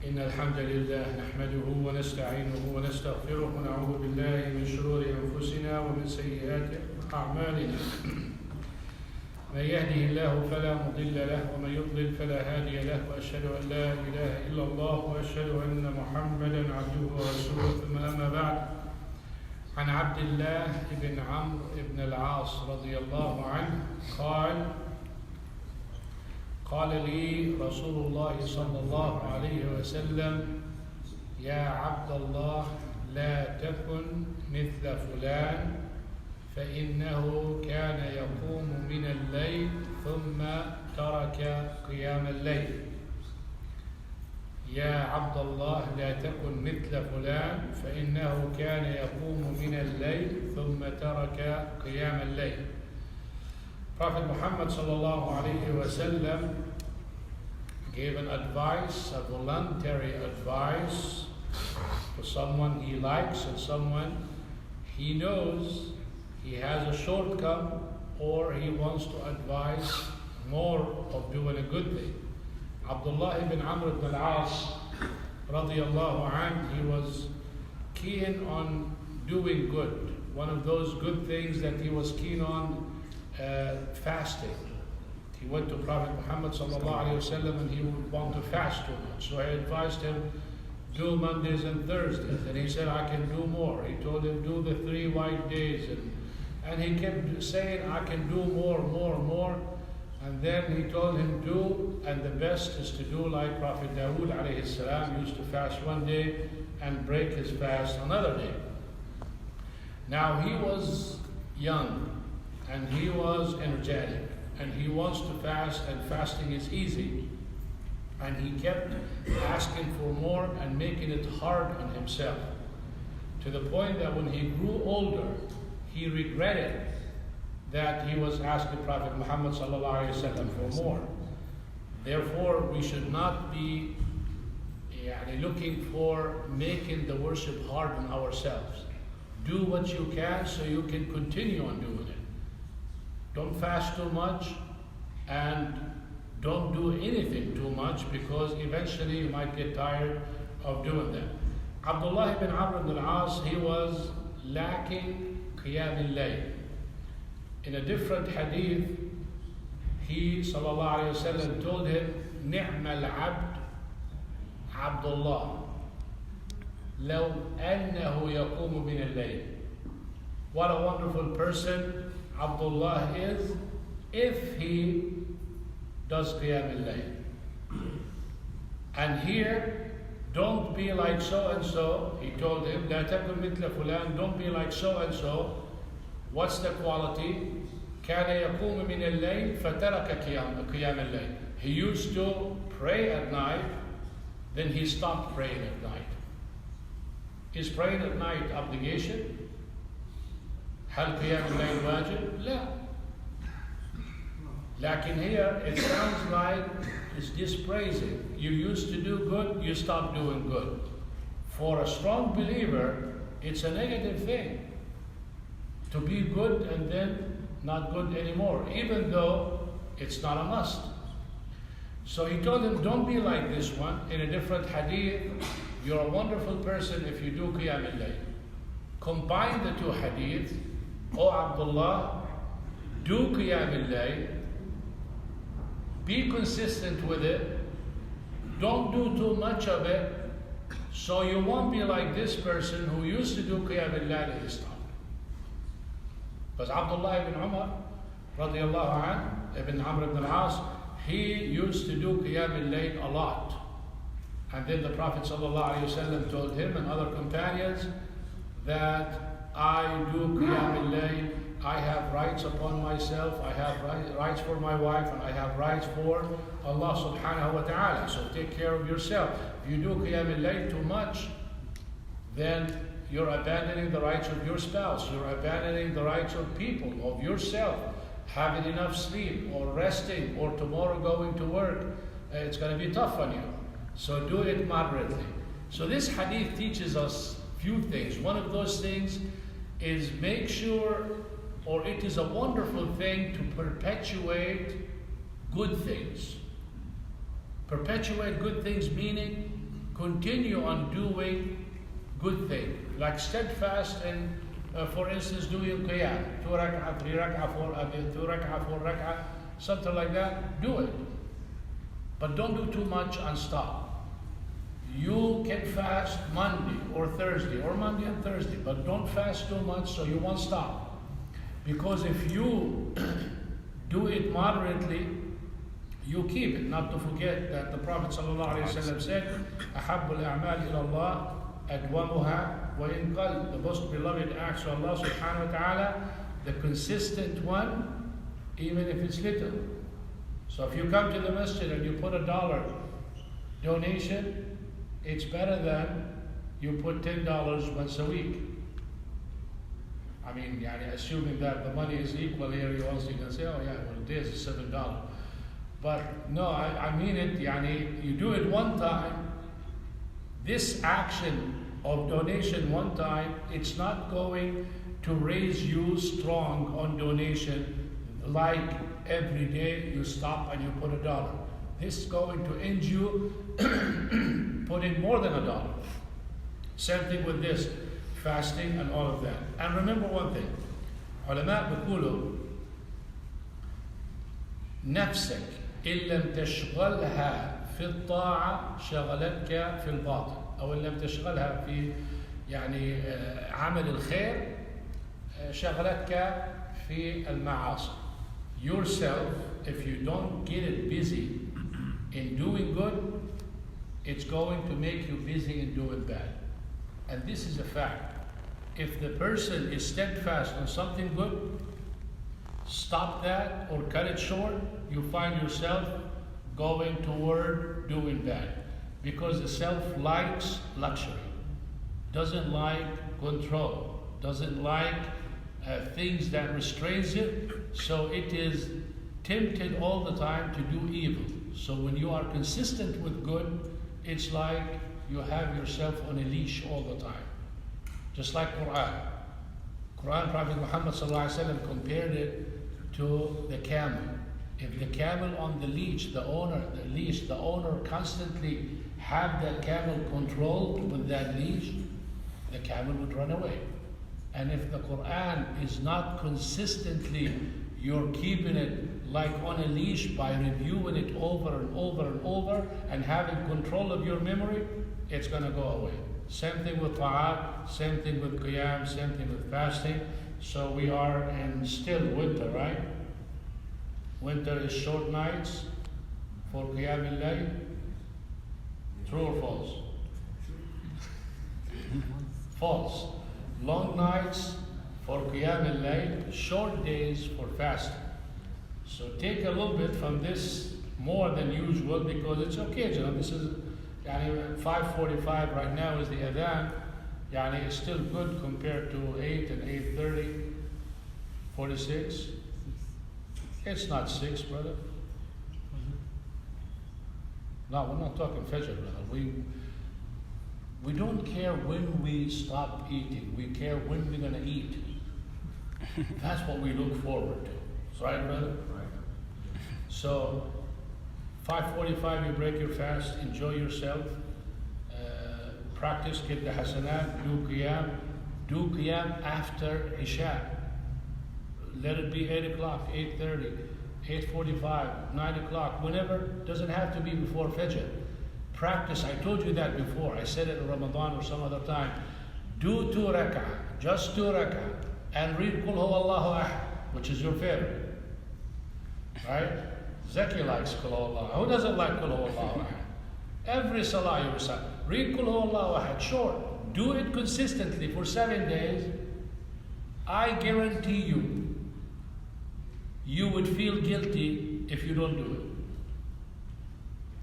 إن الحمد لله نحمده ونستعينه ونستغفره ونعوذ بالله من شرور أنفسنا ومن سيئات أعمالنا. من يهده الله فلا مضل له ومن يضلل فلا هادي له، وأشهد أن لا إله إلا الله وأشهد أن محمدا عبده ورسوله. ثم أما بعد، عن عبد الله بن عمرو بن العاص رضي الله عنه قال لي رسول الله صلى الله عليه وسلم: يا عبد الله، لا تكن مثل فلان فإنه كان يقوم من الليل ثم ترك قيام الليل. يا عبد الله، لا تكن مثل فلان فإنه كان يقوم من الليل ثم ترك قيام الليل. Prophet Muhammad sallallahu alayhi wa sallam gave an advice, a voluntary advice to someone he likes and someone he knows he has a shortcoming, or he wants to advise more of doing a good thing. Abdullah ibn Amr ibn al-As radiyallahu anhu, he was keen on doing good. One of those good things that he was keen on, fasting. He went to Prophet Muhammad sallallahu alaihi wasallam and he would want to fast too much. So I advised him, do Mondays and Thursdays. And he said, I can do more. He told him, do the 3 white days. And he kept saying, I can do more. And then he told him, do, and the best is to do like Prophet Dawood alayhi salam used to fast one day and break his fast another day. Now he was young and he was energetic and he wants to fast, and fasting is easy. And he kept asking for more and making it hard on himself, to the point that when he grew older, he regretted that he was asking Prophet Muhammad sallallahu alaihi wasallam for more. Therefore, we should not be looking for making the worship hard on ourselves. Do what you can so you can continue on doing it. Don't fast too much and don't do anything too much, because eventually you might get tired of doing that. Abdullah ibn Amr ibn al-As, he was lacking qiyam al-layl. In a different hadith, he sallallahu alayhi wa sallam told him, نِعْمَ الْعَبْدُ Abdullah لَوْ أَنَّهُ يَقُومُ مِنَ اللَّيْلِ. What a wonderful person Abdullah is if he does qiyam al-layl. And here, don't be like so and so. He told him, لا تكن مثل فلان, don't be like so and so. What's the quality? كان يقوم من الليل فترك قيام الليل. He used to pray at night, then he stopped praying at night. Is praying at night obligation? هل قيام الليل واجب؟ لا. لكن here it sounds like it's dispraising. You used to do good, you stopped doing good. For a strong believer, it's a negative thing to be good and then not good anymore, even though it's not a must. So he told him, don't be like this one. In a different hadith, you're a wonderful person if you do qiyam al-layl. Combine the two hadiths. O Abdullah, do qiyam al-layl. Be consistent with it. Don't do too much of it, so you won't be like this person who used to do qiyam al-layl and he stopped. Because Abdullah ibn Umar radiyallahu anhu, ibn Amr ibn al-As, he used to do qiyam al-layl a lot. And then the Prophet sallallahu alaihi wasallam told him and other companions that I do qiyam al-layl, I have rights upon myself, I have rights for my wife, and I have rights for Allah subhanahu wa ta'ala. So take care of yourself. If you do qiyam al-layl too much, then you're abandoning the rights of your spouse, you're abandoning the rights of people, of yourself, having enough sleep, or resting, or tomorrow going to work. It's going to be tough on you. So do it moderately. So this hadith teaches us few things. One of those things is make sure, or it is a wonderful thing to perpetuate good things. Perpetuate good things meaning continue on doing good things. Like steadfast and for instance, doing qiyam, 2 rak'ah, 3 rak'ah, 2 rak'ah, 4 rak'ah, something like that, do it. But don't do too much and stop. You can fast Monday or Thursday, or Monday and Thursday, but don't fast too much so you won't stop. Because if you do it moderately, you keep it. Not to forget that the Prophet ﷺ said, أَحَبُّ الْأَعْمَالِ إِلَى اللَّهِ أَدْوَمُهَا وَإِنْ قَلَّ. The most beloved acts of Allah subhanahu wa ta'ala, the consistent one, even if it's little. So if you come to the masjid and you put $1 donation, it's better than you put $10 once a week. I mean, assuming that the money is equal here, you also can say, oh yeah, well it is $7. But no, I mean it, you do it one time. This action of donation one time, it's not going to raise you strong on donation like every day you stop and you put $1. This is going to end you putting more than $1. Same thing with this, fasting and all of that. And remember one thing, علماء بيقولوا نفسك إن لم تشغلها في الطاعة شغلتك في الباطل، أو إن لم تشغلها في عمل الخير شغلتك في المعاصي. Yourself, if you don't get it busy in doing good, it's going to make you busy in doing bad. And this is a fact. If the person is steadfast on something good, stop that or cut it short, you find yourself going toward doing bad. Because the self likes luxury, doesn't like control, doesn't like things that restrains it, so it is tempted all the time to do evil. So when you are consistent with good, it's like you have yourself on a leash all the time. Just like Quran. Prophet Muhammad ﷺ compared it to the camel. If the camel on the leash, the owner constantly have that camel controlled with that leash, the camel would run away. And if the Quran is not consistently, you're keeping it like on a leash by reviewing it over and over and over and having control of your memory, it's going to go away. Same thing with ta'at, same thing with qiyam, same thing with fasting. So we are in still winter, right? Winter is short nights for qiyam al-layl. True or false? False. Long nights for qiyam al-layl, short days for fasting. So take a little bit from this more than usual because it's occasional. This is 5:45 right now is the adhan. It's still good compared to 8 and 8:30, 46. It's not 6, brother. No, we're not talking fajr, brother. We don't care when we stop eating. We care when we're going to eat. That's what we look forward to. Right, brother? Right. So, 5:45, you break your fast, enjoy yourself, practice, get the hasanat, do qiyam after Isha. Let it be 8 o'clock, 8:30, 8:45, 9 o'clock, whenever, doesn't have to be before Fajr. Practice, I told you that before, I said it in Ramadan or some other time. Do 2 rak'ah, just 2 rak'ah, and read Qul Huwallahu Ahad, which is your favorite. Right? Zaki likes Qul Huwallahu. Who doesn't like Qul Huwallahu Ahad? Every salah you recite. Read Qul Huwallahu Ahad, short. Do it consistently for 7 days. I guarantee you would feel guilty if you don't do it.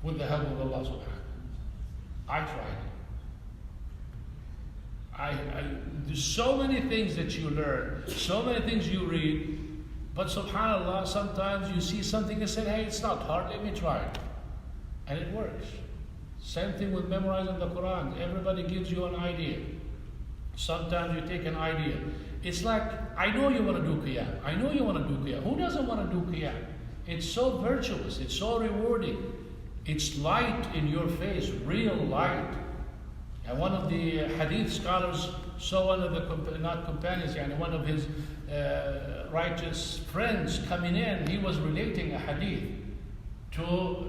With the help of Allah subhanahu wa ta'ala. I tried. There's so many things that you learn, so many things you read, but subhanAllah, sometimes you see something and say, hey, it's not hard, let me try it. And it works. Same thing with memorizing the Quran. Everybody gives you an idea. Sometimes you take an idea. It's like, I know you want to do qiyam. I know you want to do qiyam. Who doesn't want to do qiyam? It's so virtuous. It's so rewarding. It's light in your face, real light. And one of the hadith scholars saw one of the, not companions, one of his righteous friends coming in. He was relating a hadith to,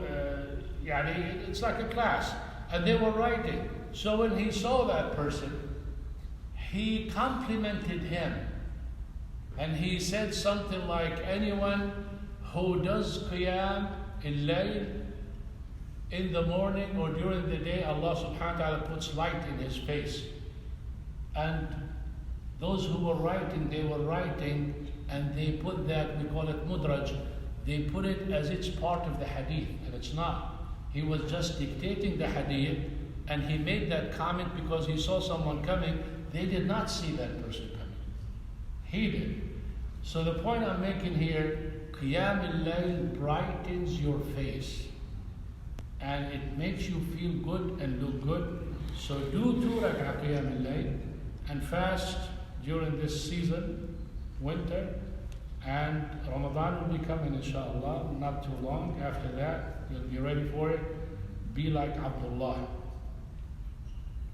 it's like a class. And they were writing. So when he saw that person, he complimented him. And he said something like, anyone who does qiyam al-layl in the morning or during the day, Allah subhanahu wa ta'ala puts light in his face. And those who were writing, they were writing and they put that, we call it mudraj, they put it as it's part of the hadith, and it's not. He was just dictating the hadith, and he made that comment because he saw someone coming. They did not see that person coming. He did. So the point I'm making here, Qiyam al-Layl brightens your face. And it makes you feel good and look good. So do 2 rak'ah Qiyam al-Layl and fast during this season, winter. And Ramadan will be coming, inshallah, not too long. After that, you'll be ready for it. Be like Abdullah.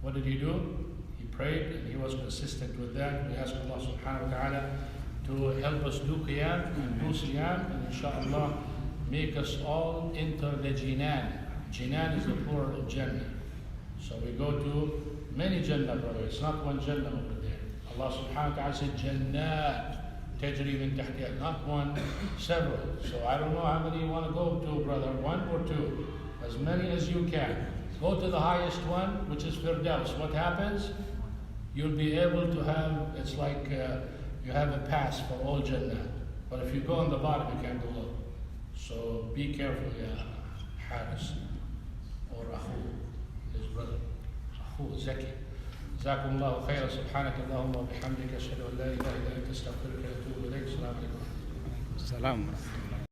What did he do? He prayed and he was consistent with that. We ask Allah subhanahu wa ta'ala to help us do qiyam and do siyam, and inshallah make us all enter the jinan. Jinan is the plural of Jannah. So we go to many Jannah, brother. It's not one Jannah over there. Allah subhanahu wa ta'ala said Jannat tajri min tahtiha, not one, several. So I don't know how many you want to go to, brother, 1 or 2, as many as you can. Go to the highest one, which is Firdaus. What happens? You'll be able to have, it's like you have a pass for all Jannah. But if you go on the bottom, you can't go up. So be careful, ya Haris, or Akhu, his brother, Akhu, Zaki. جزاكم الله خيرا. سبحانك اللهم وبحمدك أشهد أن لا إله إلا أنت أستغفرك وأتوب إليك. السلام عليكم. السلام ورحمة الله.